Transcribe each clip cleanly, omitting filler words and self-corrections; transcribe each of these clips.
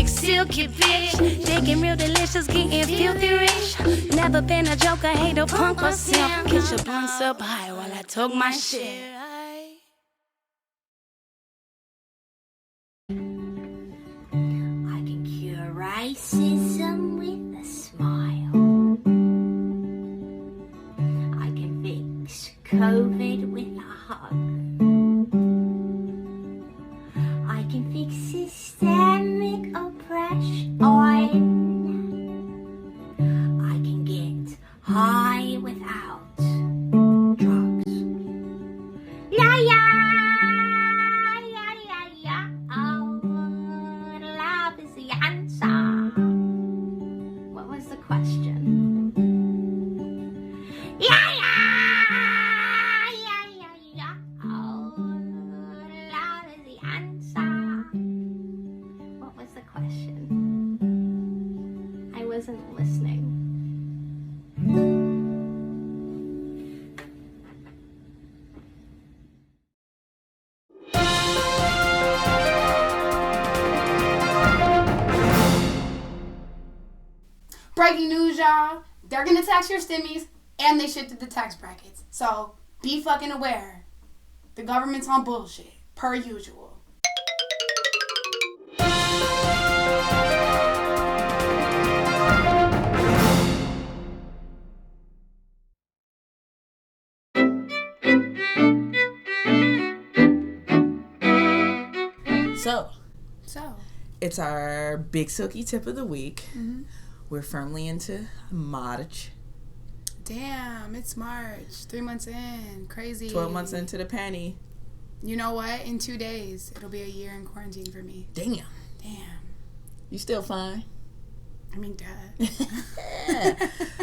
big silky bitch. Digging real delicious, getting filthy rich. Never been a joker, hater, punk or simp. Get your blunts up high while I talk my shit. I can cure racism with a smile. I can fix COVID with a hug. I can fix systemic oppression. I can get high without drugs. Yeah, yeah, yeah, yeah, yeah. Oh, love is the answer. What was the question? Yeah, yeah, yeah, yeah, yeah. Oh, love is the answer. What was the question? I wasn't listening. Breaking news, y'all. They're gonna tax your stimmies, and they shifted the tax brackets. So be fucking aware. The government's on bullshit, per usual. So, it's our big silky tip of the week. Mm-hmm. We're firmly into March. Damn, it's March. 3 months in. Crazy. 12 months into the panty. You know what? In 2 days, it'll be a year in quarantine for me. Damn. You still fine? I mean, duh.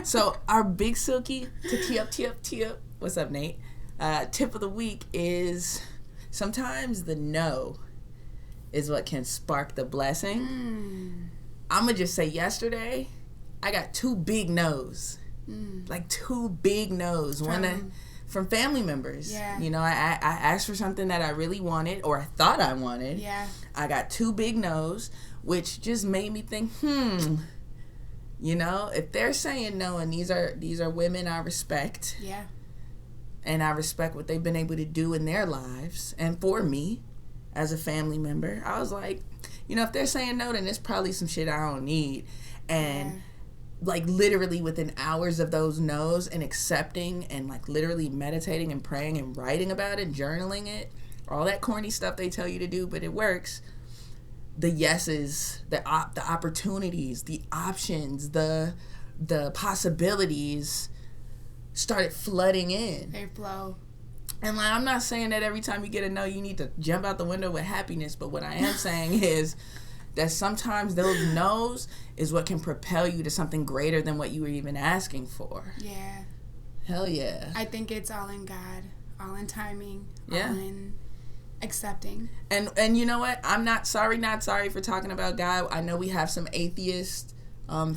So, our big silky tip. What's up, Nate? Tip of the week is sometimes the no is what can spark the blessing. I'm going to just say yesterday, I got 2 big no's. Like 2 big no's. One from family members. Yeah. You know, I asked for something that I really wanted, or I thought I wanted. Yeah. I got 2 big no's, which just made me think, you know, if they're saying no, and these are women I respect. Yeah. And I respect what they've been able to do in their lives, and for me as a family member, I was like, you know, if they're saying no, then it's probably some shit I don't need. And like literally within hours of those no's and accepting and like literally meditating and praying and writing about it, journaling it, all that corny stuff they tell you to do, but it works. The yeses, the opportunities, the options, the possibilities started flooding in. They flow. And like, I'm not saying that every time you get a no, you need to jump out the window with happiness. But what I am saying is that sometimes those no's is what can propel you to something greater than what you were even asking for. Yeah. Hell yeah. I think it's all in God, all in timing, all in accepting. And you know what? I'm not sorry for talking about God. I know we have some atheist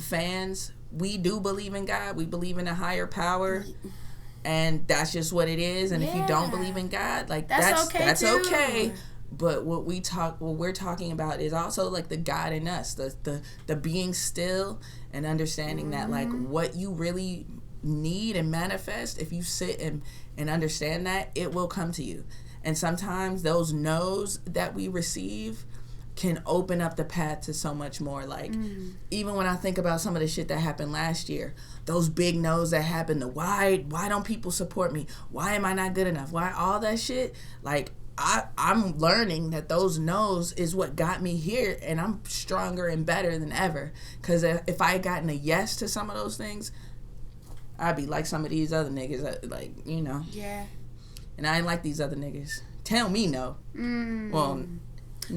fans. We do believe in God. We believe in a higher power. And that's just what it is. And if you don't believe in God, like that's okay. But what we're talking about is also like the God in us, the being still and understanding that like what you really need and manifest, if you sit and understand that, it will come to you. And sometimes those no's that we receive can open up the path to so much more. Like, even when I think about some of the shit that happened last year, those big no's that happened, why don't people support me? Why am I not good enough? Why all that shit? Like, I'm learning that those no's is what got me here, and I'm stronger and better than ever. Because if I had gotten a yes to some of those things, I'd be like some of these other niggas, like, you know. Yeah. And I ain't like these other niggas. Tell me no. Well,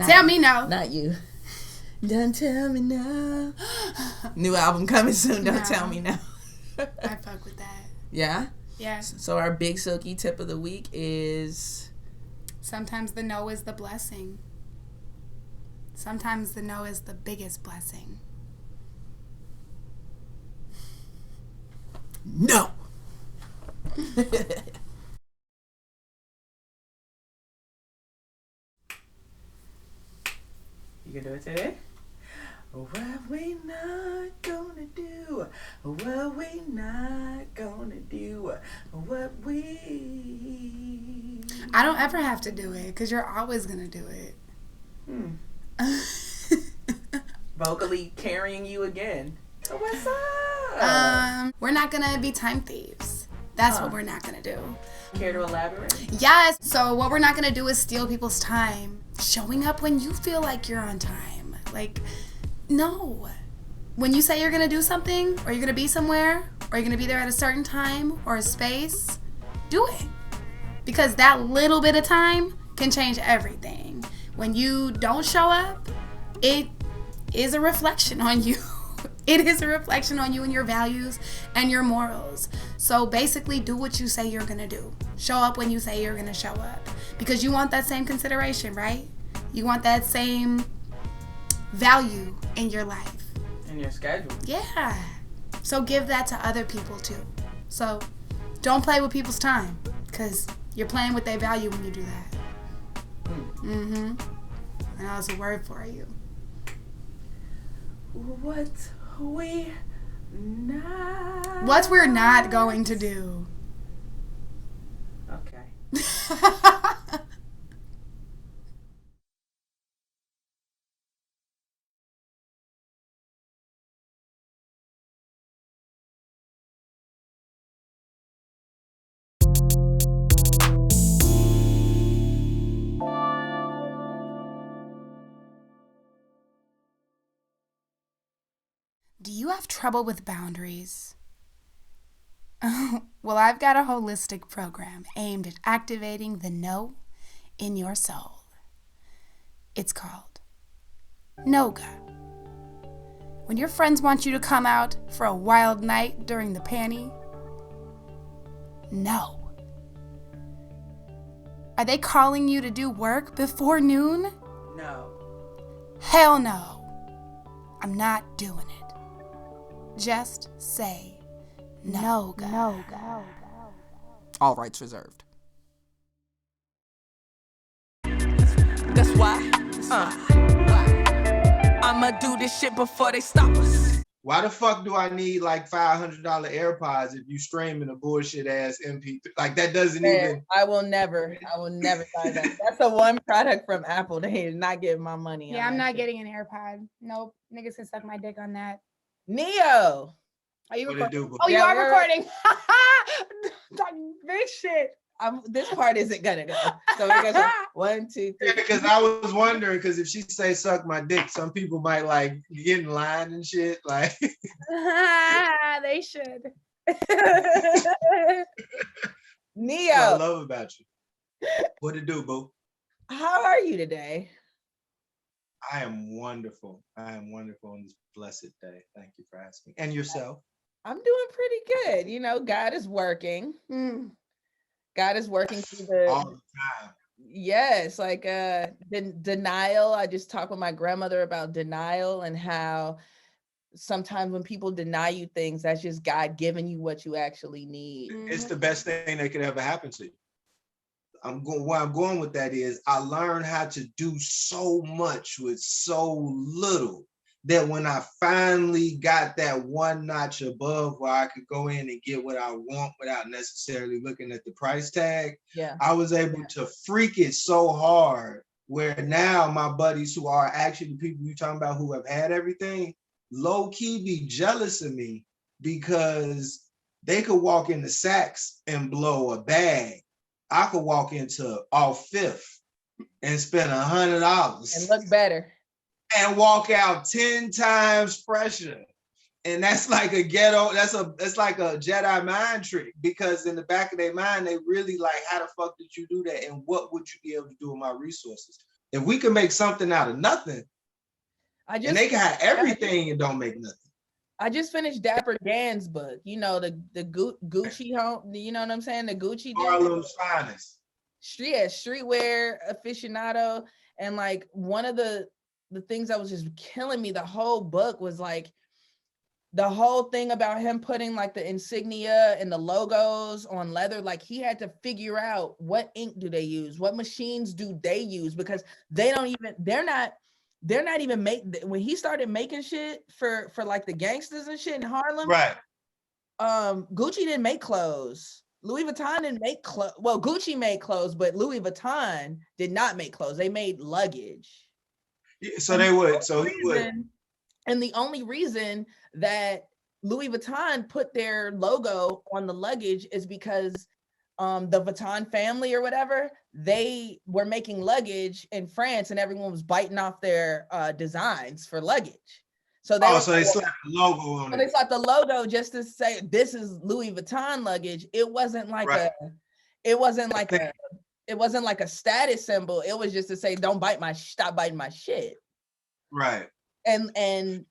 tell me no. Not you. Don't tell me no. New album coming soon. Don't tell me no. I fuck with that. Yeah? Yeah. So our big silky tip of the week is... sometimes the no is the blessing. Sometimes the no is the biggest blessing. No! You can do it today? What we not gonna do? What we not gonna do? What we... I don't ever have to do it because you're always gonna do it. Vocally carrying you again. So what's up? We're not gonna be time thieves. That's what we're not gonna do. Care to elaborate? Yes. So what we're not gonna do is steal people's time. Showing up when you feel like you're on time. Like, no. When you say you're gonna do something, or you're gonna be somewhere, or you're gonna be there at a certain time or a space, do it. Because that little bit of time can change everything. When you don't show up, it is a reflection on you. It is a reflection on you and your values and your morals. So basically, do what you say you're gonna do. Show up when you say you're gonna show up. Because you want that same consideration, right? You want that same value in your life. In your schedule. Yeah. So give that to other people too. So don't play with people's time. Because you're playing with their value when you do that. And that's a word for you. What we're not going to do. Okay. Do you have trouble with boundaries? Well, I've got a holistic program aimed at activating the no in your soul. It's called Noga. When your friends want you to come out for a wild night during the panty, no. Are they calling you to do work before noon? No. Hell no. I'm not doing it. Just say no. All rights reserved. That's why. I'ma do this shit before they stop us. Why the fuck do I need like $500 AirPods if you streaming a bullshit ass MP3? Like that doesn't even. I will never buy that. That's the one product from Apple. They are not getting my money. Yeah, I'm not getting an AirPod. Nope. Niggas can suck my dick on that. Neo. Are you What it recording? do? Oh, you Yeah, are we're- recording. This shit. This part isn't gonna go. So we're gonna go 1, 2, 3. Because I was wondering, because if she say suck my dick, some people might like get in line and shit. Like They should. Neo, I love about you. What it do, boo? how are you today? I am wonderful. I am wonderful on this blessed day. Thank you for asking. And yourself? I'm doing pretty good. You know, God is working. God is working through All the time. yes, like denial. I just talked with my grandmother about denial and how sometimes when people deny you things, that's just God giving you what you actually need. It's the best thing that could ever happen to you. Where I'm going with that is I learned how to do so much with so little that when I finally got that one notch above where I could go in and get what I want without necessarily looking at the price tag, Yeah. I was able to freak it so hard where now my buddies who are actually the people you're talking about who have had everything, low key be jealous of me because they could walk into Saks and blow a bag. I could walk into off Fifth and spend $100 And look better. and walk out 10 times fresher. And that's like a ghetto, that's like a Jedi mind trick, because in the back of their mind, they really like, how the fuck did you do that? And what would you be able to do with my resources? If we can make something out of nothing, and they can have everything and don't make nothing. I just finished Dapper Dan's book. You know, the Gucci home, you know what I'm saying? The Gucci dude. Harlem's finest. Streetwear aficionado. And like one of the things that was just killing me the whole book was like the whole thing about him putting like the insignia and the logos on leather. Like he had to figure out what ink do they use, what machines do they use, because they're they're not even when he started making shit for like the gangsters and shit in Harlem. Right. Gucci didn't make clothes. Louis Vuitton didn't make clothes. Well, Gucci made clothes, but Louis Vuitton did not make clothes. They made luggage. Yeah, so they would. So he would. And the only reason that Louis Vuitton put their logo on the luggage is because the Vuitton family or whatever, they were making luggage in France and everyone was biting off their designs for luggage. So they they slapped the logo on it. They slapped the logo just to say this is Louis Vuitton luggage. It wasn't like it wasn't like a status symbol. It was just to say stop biting my shit. Right. And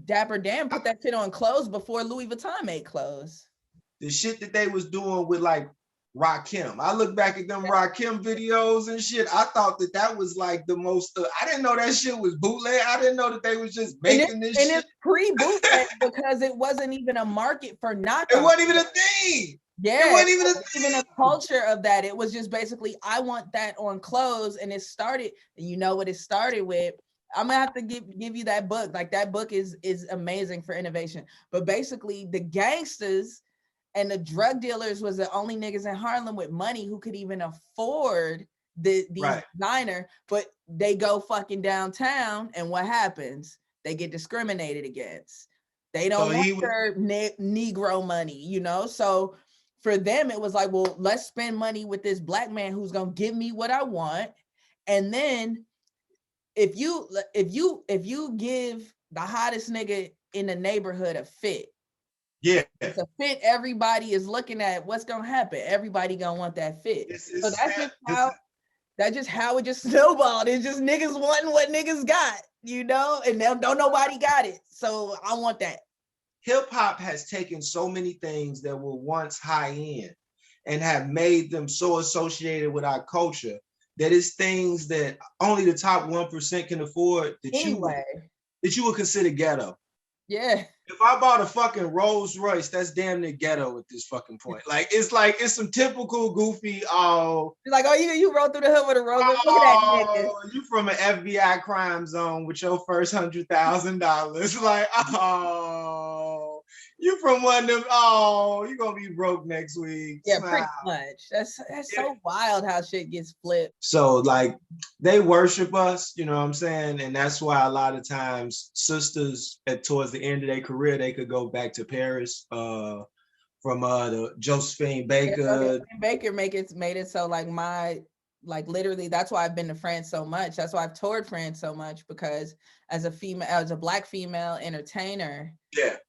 Dapper Dan put that shit on clothes before Louis Vuitton made clothes. The shit that they was doing with like Rakim. I look back at them Rakim videos and shit. I thought that was like the most. I didn't know that shit was bootleg. I didn't know that they was just making this shit. And it's pre-bootleg because it wasn't even a market for knockoff. It wasn't even a thing. Yeah, it wasn't even a culture of that. It was just basically, I want that on clothes, and it started. You know what it started with? I'm gonna have to give you that book. Like that book is amazing for innovation. But basically, the gangsters and the drug dealers was the only niggas in Harlem with money who could even afford these designer, but they go fucking downtown, and what happens? They get discriminated against. They don't want their Negro money, you know? So for them, it was like, well, let's spend money with this black man who's gonna give me what I want. And then if you give the hottest nigga in the neighborhood a fit, it's a fit everybody is looking at, what's gonna happen? Everybody gonna want that fit. So that's just how it just snowballed. It's just niggas wanting what niggas got, you know, and don't nobody got it. So I want that. Hip hop has taken so many things that were once high end and have made them so associated with our culture that it's things that only the top 1% can afford that you would consider ghetto. Yeah. If I bought a fucking Rolls Royce, that's damn near ghetto at this fucking point. It's some typical goofy. You're like, you roll through the hood with a Rolls Royce. Look at that nigga. You from an FBI crime zone with your first $100,000. Like, you from one of them. You gonna be broke next week. Yeah, pretty much. That's so wild how shit gets flipped. So like they worship us, you know what I'm saying? And that's why a lot of times sisters towards the end of their career, they could go back to Paris from the Josephine Baker. Yeah, Josephine Baker made it so literally that's why I've been to France so much. That's why I've toured France so much, because as a black female entertainer,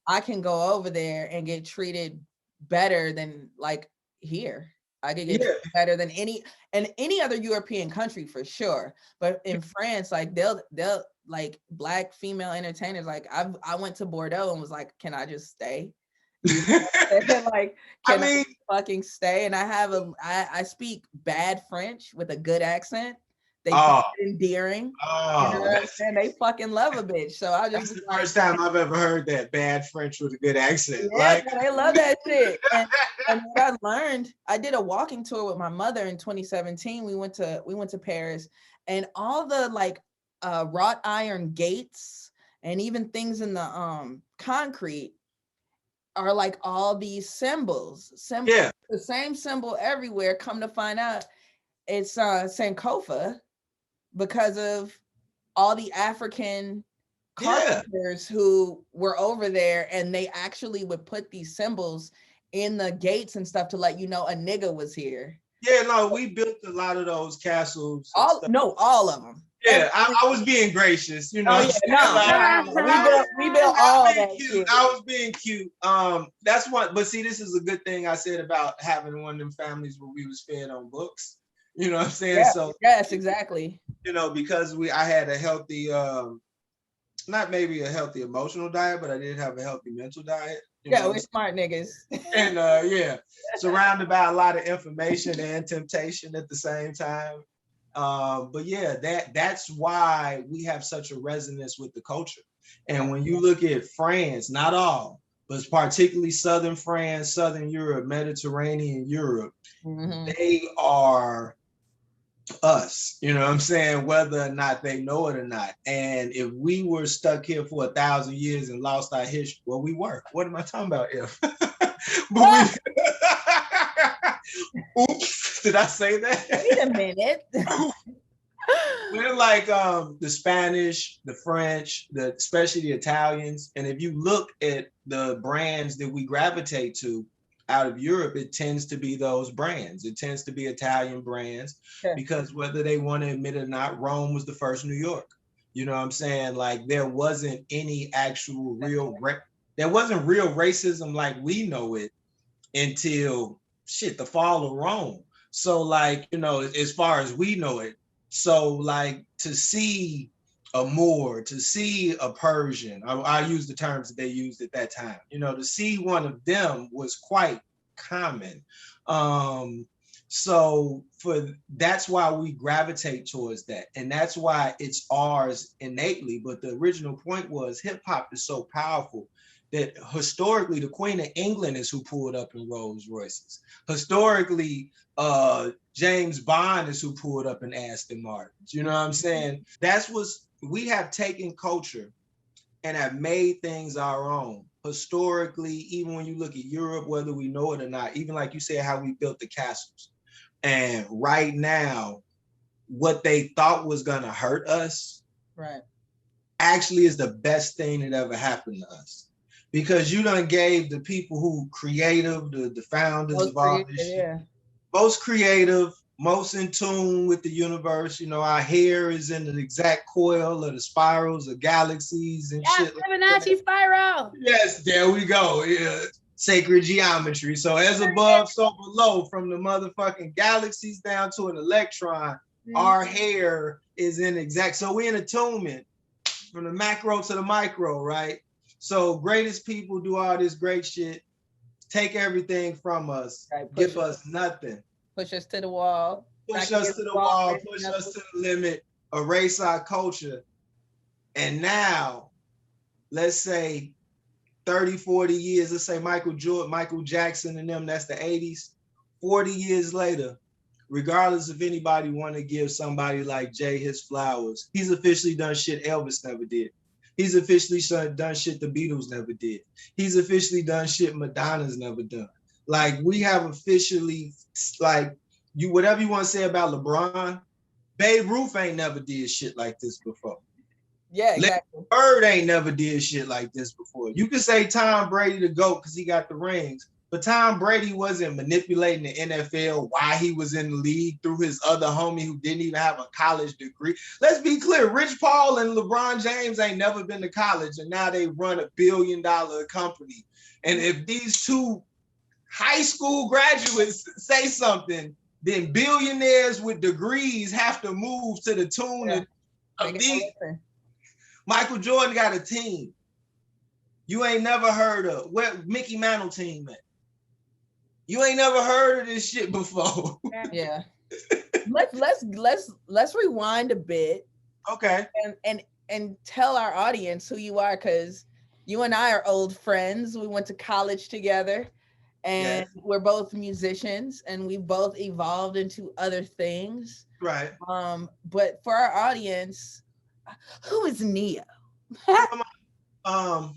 I can go over there and get treated better than like here. I could get treated better than any other European country for sure. But in France, like they'll like black female entertainers, like I went to Bordeaux and was like, can I just stay? Like, can I fucking stay? And I speak bad French with a good accent. They find it endearing. You know what I'm saying? They fucking love a bitch. So that's the first time I've ever heard that, bad French with a good accent. Yeah, they love that shit. And what I learned, I did a walking tour with my mother in 2017. We went to Paris, and all the like wrought iron gates and even things in the concrete are like all these symbols. The same symbol everywhere. Come to find out, it's Sankofa, because of all the African carpenters who were over there, and they actually would put these symbols in the gates and stuff to let you know a nigga was here. Yeah, no, we built a lot of those castles. All of them. Yeah, I was being gracious, you know. We built all that shit. I was being cute. That's what. But see, this is a good thing I said about having one of them families where we was fed on books. You know what I'm saying? Yeah, so yes, exactly. You know, because I had a healthy, not maybe a healthy emotional diet, but I did have a healthy mental diet. We're smart niggas. And surrounded by a lot of information and temptation at the same time. But yeah, that's why we have such a resonance with the culture. And when you look at France, not all, but particularly Southern France, Southern Europe, Mediterranean Europe, they are us, you know what I'm saying, whether or not they know it or not. And if we were stuck here for 1,000 years and lost our history, well, we were. What am I talking about? If but we oops, did I say that? Wait a minute. We're like the Spanish, the French, especially the Italians. And if you look at the brands that we gravitate to out of Europe, it tends to be those brands. It tends to be Italian brands, because whether they want to admit it or not, Rome was the first New York. You know what I'm saying? Like there wasn't any actual there wasn't real racism like we know it until the fall of Rome. So like, you know, as far as we know it. So like to see a Moor, to see a Persian, I use the terms that they used at that time, you know, to see one of them was quite common. So that's why we gravitate towards that. And that's why it's ours innately. But the original point was hip hop is so powerful that historically the Queen of England is who pulled up in Rolls Royces. Historically, James Bond is who pulled up in Aston Martins. You know what I'm saying? That's what we have taken culture and have made things our own. Historically, even when you look at Europe, whether we know it or not, even like you said, how we built the castles. And right now, what they thought was gonna hurt us, right, actually is the best thing that ever happened to us. Because you done gave the people who creative, the founders most of all this shit, most creative, most in tune with the universe. You know, our hair is in the exact coil of the spirals of galaxies and shit. Fibonacci spiral. Yes, there we go. Yeah. Sacred geometry. So as above, so below, from the motherfucking galaxies down to an electron, our hair is in exact. So we're in attunement from the macro to the micro, right? So greatest people do all this great shit, take everything from us, right, give us nothing. Push us to the wall. Push us to the wall, push us to the limit, erase our culture. And now, let's say 30, 40 years, let's say Michael Jordan, Michael Jackson and them, that's the 80s. 40 years later, regardless if anybody want to give somebody like Jay his flowers, he's officially done shit Elvis never did. He's officially done shit the Beatles never did. He's officially done shit Madonna's never done. Like we have officially, like you, whatever you want to say about LeBron, Babe Ruth ain't never did shit like this before. Yeah, exactly. Bird ain't never did shit like this before. You could say Tom Brady the GOAT because he got the rings, but Tom Brady wasn't manipulating the NFL while he was in the league through his other homie who didn't even have a college degree. Let's be clear, Rich Paul and LeBron James ain't never been to college, and now they run $1 billion company. And if these two high school graduates say something, then billionaires with degrees have to move to the tune of these. Michael Jordan got a team. You ain't never heard of where Mickey Mantle team at. You ain't never heard of this shit before. Yeah. Let's rewind a bit. Okay. And tell our audience who you are, because you and I are old friends. We went to college together, and we're both musicians, and we've both evolved into other things. Right. But for our audience, who is Neo? I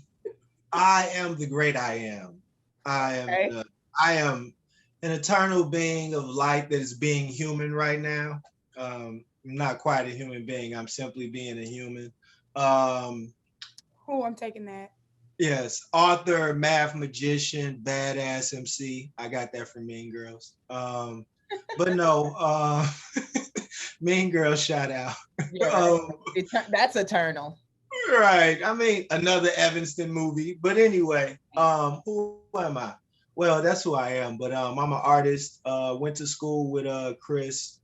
am the great I am. I am an eternal being of light that is being human right now. I'm not quite a human being. I'm simply being a human. I'm taking that. Yes, author, math magician, badass MC. I got that from Mean Girls. But no, Mean Girls shout out. Yeah, that's eternal. Right. I mean, another Evanston movie. But anyway, who am I? Well, that's who I am. But I'm an artist. Went to school with Chris.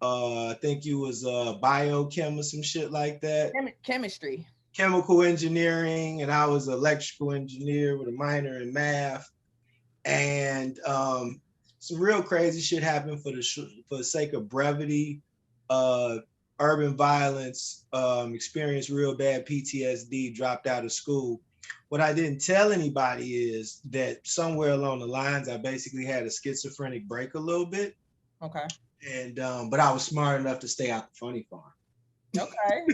I think he was biochem or some shit like that. Chemistry. Chemical engineering, and I was an electrical engineer with a minor in math. And some real crazy shit happened for the sake of brevity. Urban violence, experienced real bad PTSD, dropped out of school. What I didn't tell anybody is that somewhere along the lines, I basically had a schizophrenic break a little bit. Okay. And but I was smart enough to stay out the funny farm. Okay.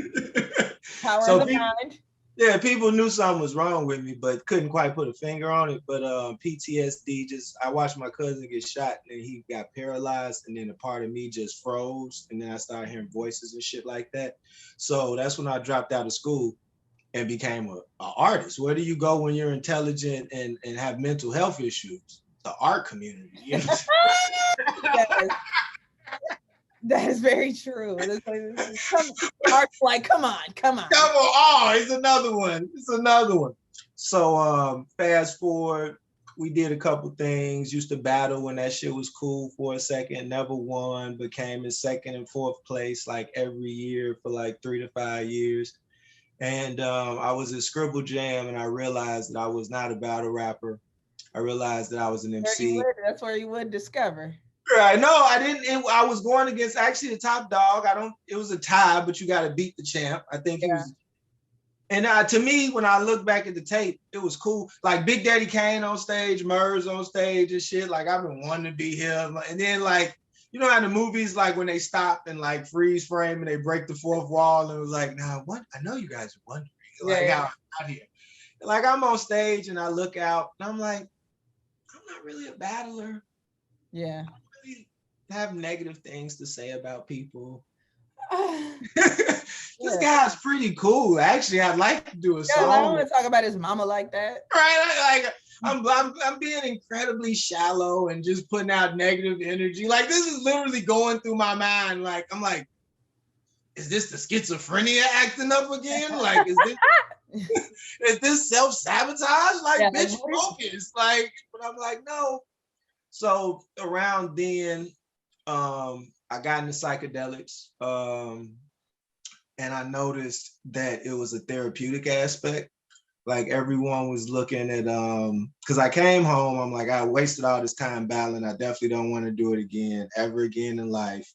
Power So of the people, mind. yeah, people knew something was wrong with me, but couldn't quite put a finger on it. But PTSD, just I watched my cousin get shot, and he got paralyzed, and then a part of me just froze, and then I started hearing voices and shit like that. So that's when I dropped out of school and became a artist. Where do you go when you're intelligent and have mental health issues? The art community. You know? Yes, that is very true. Art's like, come on. Come on. Oh, it's another one. It's another one. So fast forward, we did a couple things, used to battle when that shit was cool for a second, never won, but came in second and fourth place like every year for like 3 to 5 years. And I was at Scribble Jam and I realized that I was not a battle rapper. I realized that I was an MC. That's where you would discover. Right. No, I didn't. I was going against actually the top dog. It was a tie, but you got to beat the champ. I think he was. And to me, when I look back at the tape, it was cool. Like Big Daddy Kane on stage, Murs on stage and shit. Like I've been wanting to be him. And then like, you know how the movies, like when they stop and like freeze frame and they break the fourth wall and it was like, nah, what? I know you guys are wondering. Like how I'm out here. Like I'm on stage and I look out and I'm like, I'm not really a battler. Yeah. I don't really have negative things to say about people. This guy's pretty cool. Actually, I'd like to do a song. I don't want to talk about his mama like that. Right? Like I'm being incredibly shallow and just putting out negative energy. Like this is literally going through my mind. Like I'm like, is this the schizophrenia acting up again? Like is this self-sabotage? Like bitch, focus. Like, but I'm like, no. So around then, I got into psychedelics. And I noticed that it was a therapeutic aspect. Like everyone was looking at, because I came home, I'm like, I wasted all this time battling. I definitely don't want to do it again, ever again in life.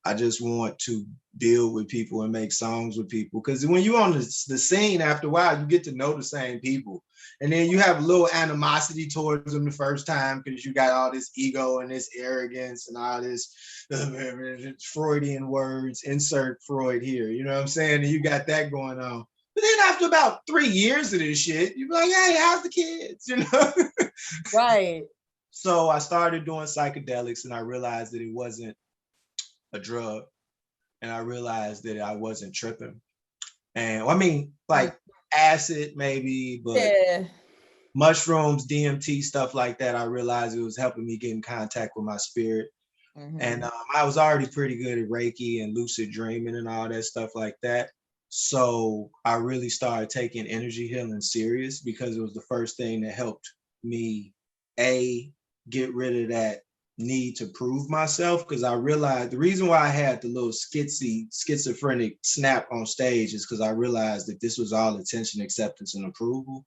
I just want to deal with people and make songs with people. Because when you're on the scene, after a while, you get to know the same people. And then you have a little animosity towards them the first time because you got all this ego and this arrogance and all this Freudian words, insert Freud here. You know what I'm saying? And you got that going on. But then after about 3 years of this shit, you be like, hey, how's the kids? You know? Right. So I started doing psychedelics and I realized that it wasn't a drug. And I realized that I wasn't tripping. And I mean, like acid maybe, but mushrooms, DMT, stuff like that, I realized it was helping me get in contact with my spirit. Mm-hmm. And I was already pretty good at Reiki and lucid dreaming and all that stuff like that. So I really started taking energy healing serious because it was the first thing that helped me, get rid of that need to prove myself, because I realized the reason why I had the little schizophrenic snap on stage is because I realized that this was all attention, acceptance, and approval.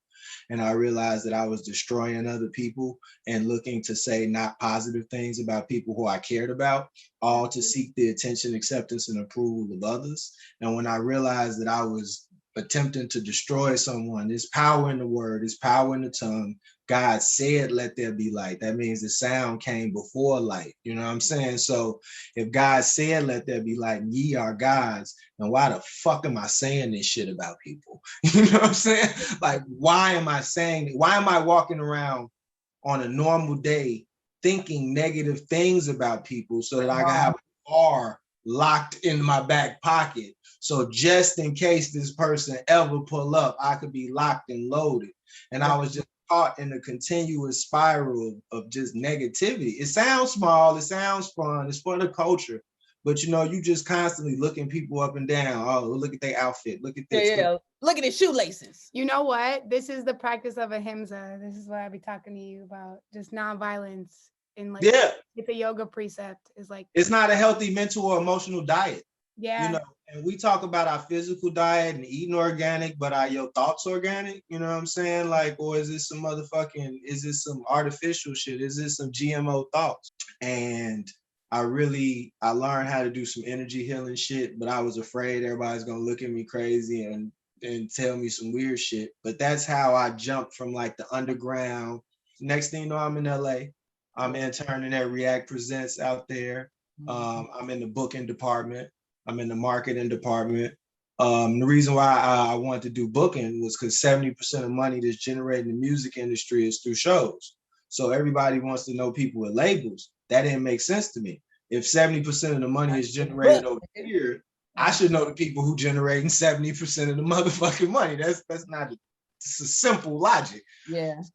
And I realized that I was destroying other people and looking to say not positive things about people who I cared about, all to seek the attention, acceptance, and approval of others. And when I realized that I was attempting to destroy someone, there's power in the word, there's power in the tongue. God said, let there be light. That means the sound came before light. You know what I'm saying? So if God said, let there be light, and ye are gods, then why the fuck am I saying this shit about people? You know what I'm saying? Like, why am I saying it? Why am I walking around on a normal day thinking negative things about people so that I can have a bar locked in my back pocket? So just in case this person ever pull up, I could be locked and loaded. And I was just caught in a continuous spiral of just negativity. It sounds small, it sounds fun, it's for the culture, but you know, you just constantly looking people up and down. Oh, look at their outfit, look at this. Look at his shoelaces. You know what? This is the practice of ahimsa. This is what I be talking to you about, just nonviolence. In like, it's a yoga precept. Is like, it's not a healthy mental or emotional diet. Yeah. You know, and we talk about our physical diet and eating organic, but are your thoughts organic? You know what I'm saying? Like, or is this some some artificial shit? Is this some GMO thoughts? And I learned how to do some energy healing shit, but I was afraid everybody's gonna look at me crazy and tell me some weird shit. But that's how I jumped from like the underground. Next thing you know, I'm in LA. I'm interning at React Presents out there. I'm in the booking department. I'm in the marketing department. The reason why I wanted to do booking was because 70% of money that's generated in the music industry is through shows. So everybody wants to know people with labels. That didn't make sense to me. If 70% of the money is generated over here, I should know the people who generating 70% of the motherfucking money. That's not it's a simple logic. Yeah. So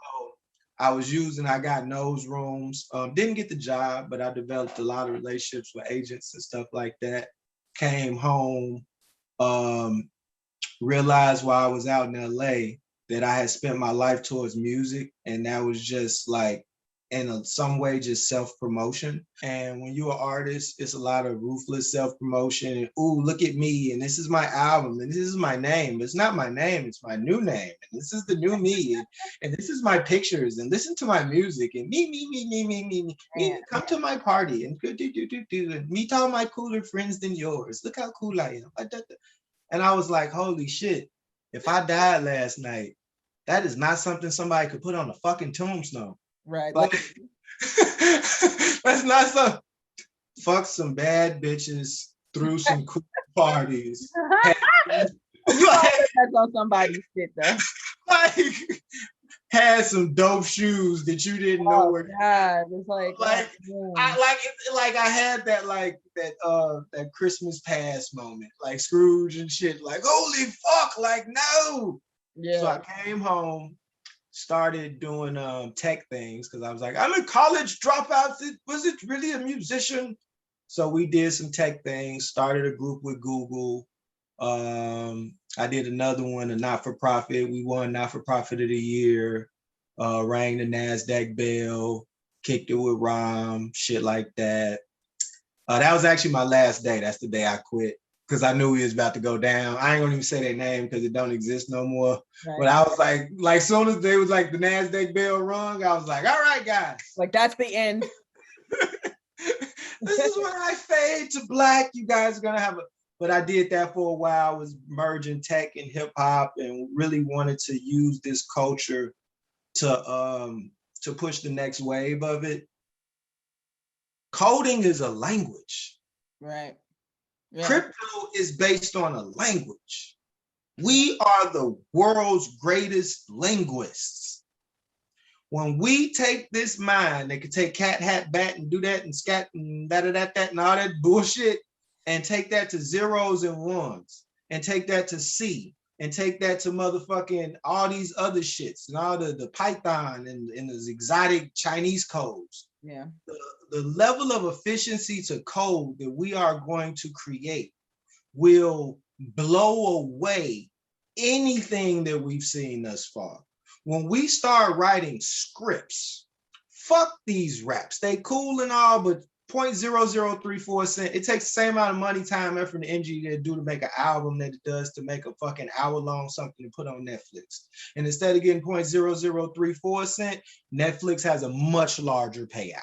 I got nose rooms. Didn't get the job, but I developed a lot of relationships with agents and stuff like that. Came home, realized while I was out in LA that I had spent my life towards music, and that was just like in some way just self-promotion. And when you're an artist, it's a lot of ruthless self-promotion. And, ooh, look at me, and this is my album, and this is my name. It's not my name, it's my new name, and this is the new me, and this is my pictures, and listen to my music, and me. Come to my party, and and meet all my cooler friends than yours. Look how cool I am. And I was like, holy shit, if I died last night, that is not something somebody could put on a fucking tombstone. Right. Like, that's not some, fuck some bad bitches, threw some cool parties. That's on somebody's shit though. Like, had some dope shoes that you didn't know were. God, it's like I had that Christmas past moment, like Scrooge and shit. Like, holy fuck, like no. Yeah. So I came home, started doing tech things because I was like, I'm a college dropout. Was it really a musician? So we did some tech things. Started a group with Google. I did another one, a not-for-profit. We won not-for-profit of the year, rang the NASDAQ bell, kicked it with Rom, shit like that. That was actually my last day. That's the day I quit because I knew he was about to go down. I ain't gonna even say their name because it don't exist no more. Right. But I was like soon as they was like the NASDAQ bell rung, I was like, all right, guys. Like, that's the end. This is when I fade to black. You guys are gonna have a. But I did that for a while. I was merging tech and hip hop and really wanted to use this culture to push the next wave of it. Coding is a language. Right. Yeah. Crypto is based on a language. We are the world's greatest linguists. When we take this mind, they could take cat, hat, bat, and do that and scat and that and all that bullshit, and take that to zeros and ones, and take that to C, and take that to motherfucking all these other shits, and all the Python and the exotic Chinese codes. Yeah. The level of efficiency to code that we are going to create will blow away anything that we've seen thus far. When we start writing scripts, fuck these raps. They cool and all, but 0.0034 cent. It takes the same amount of money, time, effort, and energy to do to make an album that it does to make a fucking hour-long something to put on Netflix. And instead of getting 0.0034 cent, Netflix has a much larger payout.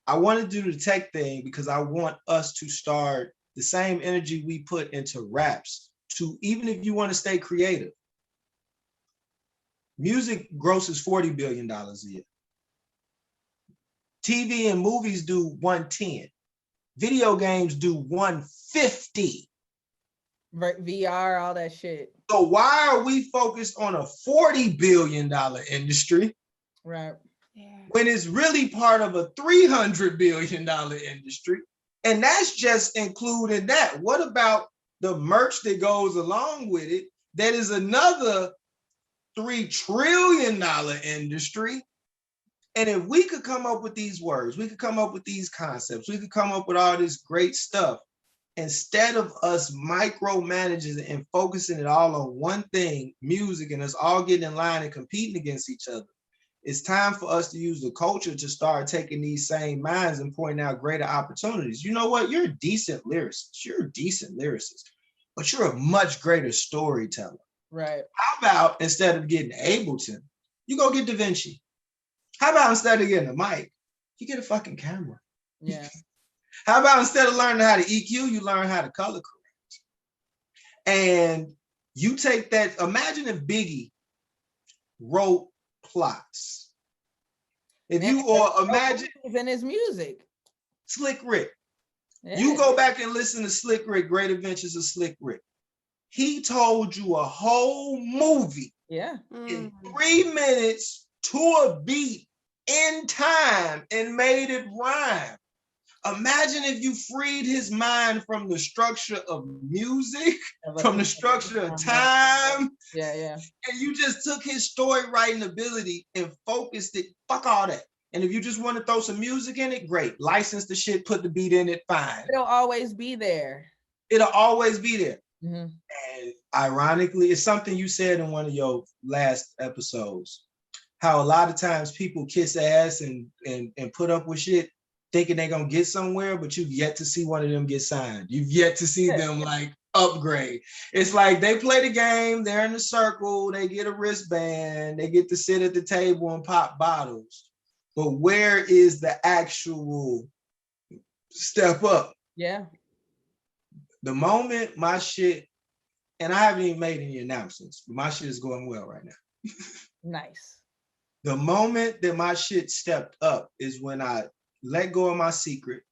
I want to do the tech thing because I want us to start the same energy we put into raps to, even if you want to stay creative. Music grosses $40 billion a year. TV and movies do 110. Video games do 150. VR, all that shit. So why are we focused on a $40 billion industry? Right. Yeah. When it's really part of a $300 billion industry? And that's just including that. What about the merch that goes along with it? That is another $3 trillion industry. And if we could come up with these words, we could come up with these concepts, we could come up with all this great stuff, instead of us micromanaging and focusing it all on one thing, music, and us all getting in line and competing against each other, it's time for us to use the culture to start taking these same minds and pointing out greater opportunities. You know what? You're a decent lyricist. You're a decent lyricist, but you're a much greater storyteller. Right. How about instead of getting Ableton, you go get Da Vinci? How about instead of getting a mic, you get a fucking camera? Yeah. How about instead of learning how to EQ, you learn how to color correct? And you take that, imagine if Biggie wrote plots. If you, or imagine in his music. Slick Rick. Yeah. You go back and listen to Slick Rick, Great Adventures of Slick Rick. He told you a whole movie Yeah. in 3 minutes to a beat in time and made it rhyme. Imagine if you freed his mind from the structure of music, from the structure of time, Yeah. and you just took his story writing ability and focused it. Fuck all that. And if you just want to throw some music in it, great. License the shit, put the beat in it, fine. It'll always be there. It'll always be there. Mm-hmm. And ironically, it's something you said in one of your last episodes, how a lot of times people kiss ass and put up with shit thinking they're gonna get somewhere, but you've yet to see one of them get signed. You've yet to see them like upgrade. It's like they play the game, they're in the circle, they get a wristband, they get to sit at the table and pop bottles. But where is the actual step up? Yeah. The moment my shit, and I haven't even made any announcements, but my shit is going well right now. Nice. The moment that my shit stepped up is when I let go of my secret.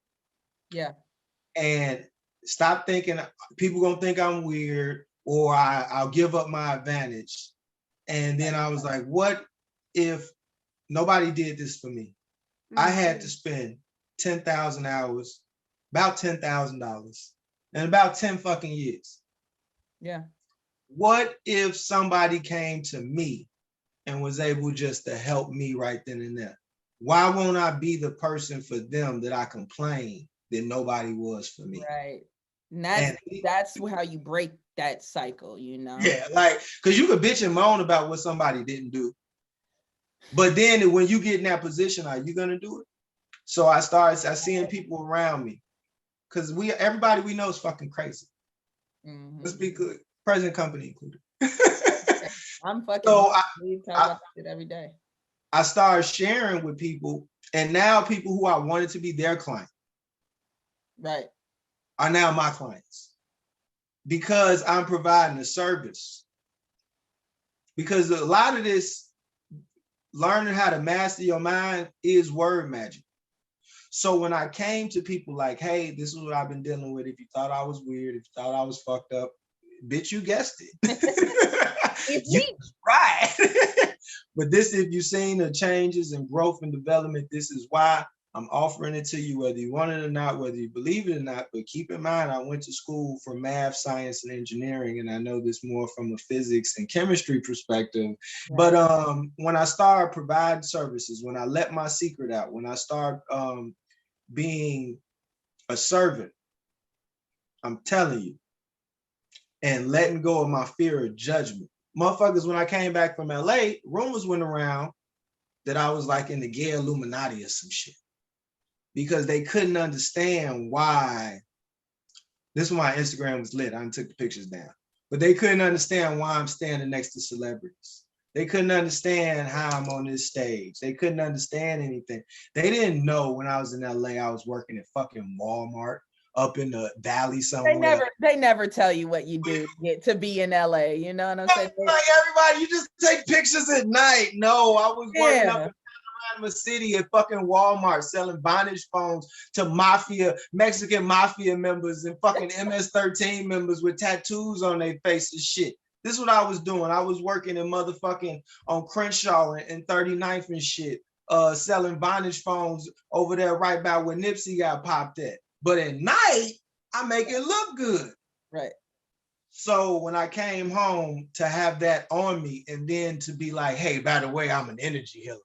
Yeah. And stop thinking people gonna think I'm weird or I'll give up my advantage. And then I was like, what if nobody did this for me? I had to spend 10,000 hours, about $10,000, in about 10 fucking years. Yeah. What if somebody came to me and was able just to help me right then and there? Why won't I be the person for them that I complain that nobody was for me? Right. And that's how you break that cycle, you know? Yeah, like, because you could bitch and moan about what somebody didn't do. But then when you get in that position, are you gonna do it? So I seeing people around me. Because everybody we know is fucking crazy. Mm-hmm. Let's be good. Present company included. I'm fucking so we talk about it every day. I started sharing with people, and now people who I wanted to be their client, right, are now my clients because I'm providing a service. Because a lot of this learning how to master your mind is word magic. So when I came to people like, hey, this is what I've been dealing with. If you thought I was weird, if you thought I was fucked up, bitch, you guessed it. You right. But this, if you've seen the changes and growth and development, this is why I'm offering it to you, whether you want it or not, whether you believe it or not. But keep in mind, I went to school for math, science, and engineering, and I know this more from a physics and chemistry perspective. Right. But when I started providing services, when I let my secret out, when I start being a servant, I'm telling you, and letting go of my fear of judgment. Motherfuckers, when I came back from LA, rumors went around that I was like in the gay Illuminati or some shit, because they couldn't understand why. This is why Instagram was lit. I took the pictures down, but they couldn't understand why I'm standing next to celebrities. They couldn't understand how I'm on this stage. They couldn't understand anything. They didn't know when I was in LA, I was working at fucking Walmart up in the valley somewhere. They never tell you what you do to be in LA. You know what I'm saying? Like everybody, you just take pictures at night. No, I was working up in the city at fucking Walmart selling Vonage phones to Mexican mafia members and fucking MS-13 members with tattoos on their faces. Shit. This is what I was doing. I was working in motherfucking on Crenshaw and 39th and shit, selling Vonage phones over there right by where Nipsey got popped at. But at night, I make it look good. Right. So when I came home to have that on me and then to be like, hey, by the way, I'm an energy healer.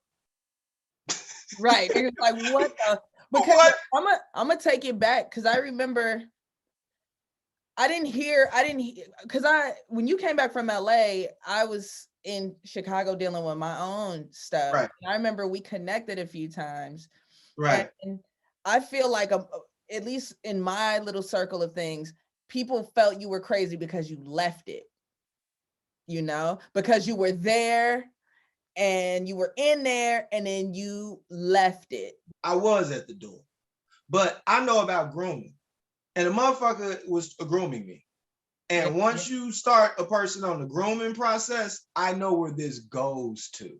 Right. It's like, what the? Because I'm gonna take it back, because I remember because when you came back from LA, I was in Chicago dealing with my own stuff. Right. And I remember we connected a few times. Right. And I feel like at least in my little circle of things, people felt you were crazy because you left it, you know, because you were there and you were in there and then you left it. I was at the door, but I know about grooming, and the motherfucker was grooming me. And once you start a person on the grooming process, I know where this goes to.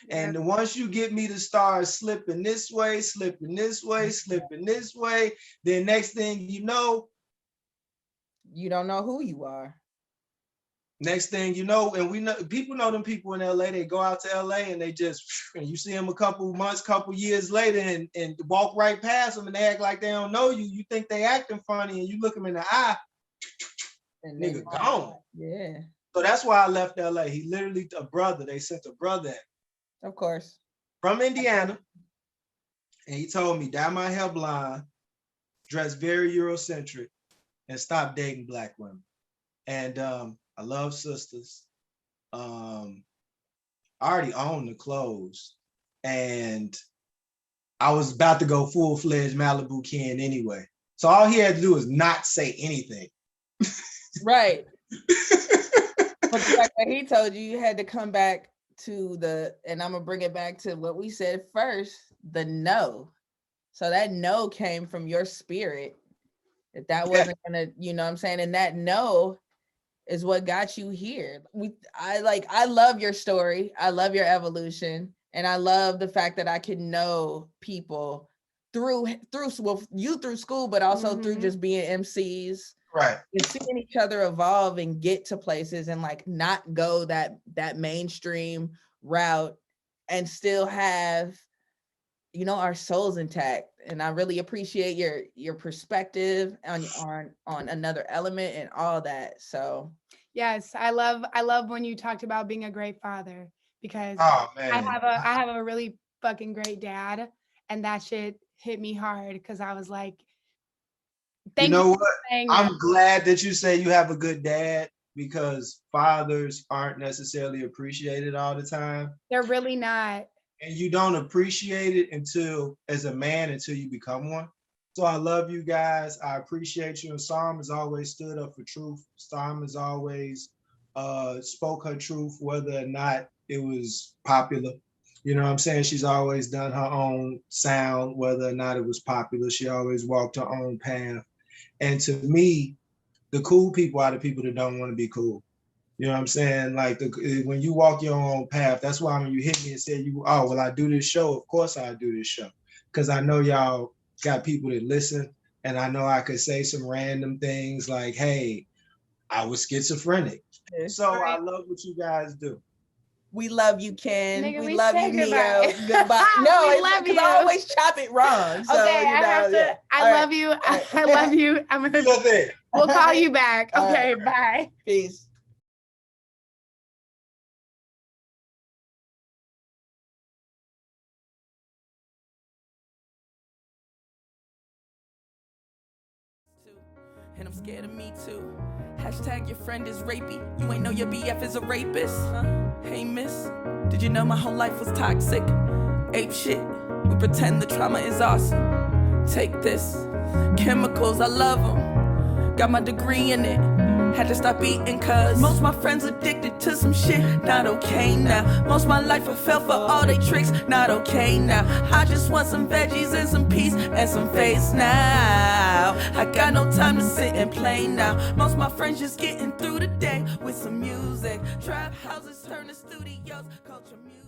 And once you get me to start slipping this way, slipping this way, slipping this way, then next thing you know, you don't know who you are. Next thing you know, and we know people know them people in LA, they go out to LA and they just, and you see them a couple months, couple years later and walk right past them and they act like they don't know you. You think they acting funny and you look them in the eye, and nigga gone. Yeah. So that's why I left LA. He literally, they sent a brother at Of course. from Indiana. And he told me, dye my hair blonde, dress very Eurocentric, and stop dating Black women. And I love sisters. I already own the clothes. And I was about to go full-fledged Malibu Ken anyway. So all he had to do was not say anything. Right. But the fact that he told you had to come back to and I'm gonna bring it back to what we said first, the no. So that no came from your spirit. If that wasn't gonna, you know what I'm saying? And that no is what got you here. I love your story. I love your evolution. And I love the fact that I can know people through you through school, but also through just being MCs. Right. And seeing each other evolve and get to places and like not go that mainstream route and still have, you know, our souls intact. And I really appreciate your perspective on another element and all that. So yes, I love when you talked about being a great father, because man. I have a really fucking great dad, and that shit hit me hard because I was like, you know what? I'm that. glad that you say you have a good dad, because fathers aren't necessarily appreciated all the time. They're really not. And you don't appreciate it until you become one. So I love you guys. I appreciate you. And Psalm has always stood up for truth. Psalm has always spoke her truth, whether or not it was popular. You know what I'm saying? She's always done her own sound, whether or not it was popular. She always walked her own path. And to me, the cool people are the people that don't want to be cool. You know what I'm saying? Like when you walk your own path, that's why when you hit me and say I do this show. Of course I do this show, because I know y'all got people that listen, and I know I could say some random things like, hey, I was schizophrenic. So I love what you guys do. we love you, Ken. Nigga, we love you, goodbye. Neo. Goodbye. No, We love you. I always chop it wrong. So, Okay, you know, I have to. yeah. I All love right. you. right. I love you. I'm gonna. Love it. We'll call you back. All Okay, right. bye. Peace. And I'm scared of me too. Hashtag your friend is rapey. You ain't know your BF is a rapist. Hey miss, did you know my whole life was toxic? Ape shit, we pretend the trauma is awesome. Take this, chemicals, I love them. Got my degree in it. Had to stop eating cause most my friends addicted to some shit. Not okay now. Most my life I fell for all they tricks. Not okay now. I just want some veggies and some peace and some face now. I got no time to sit and play now. Most my friends just getting through the day with some music. Trap houses turn to studios. Culture music.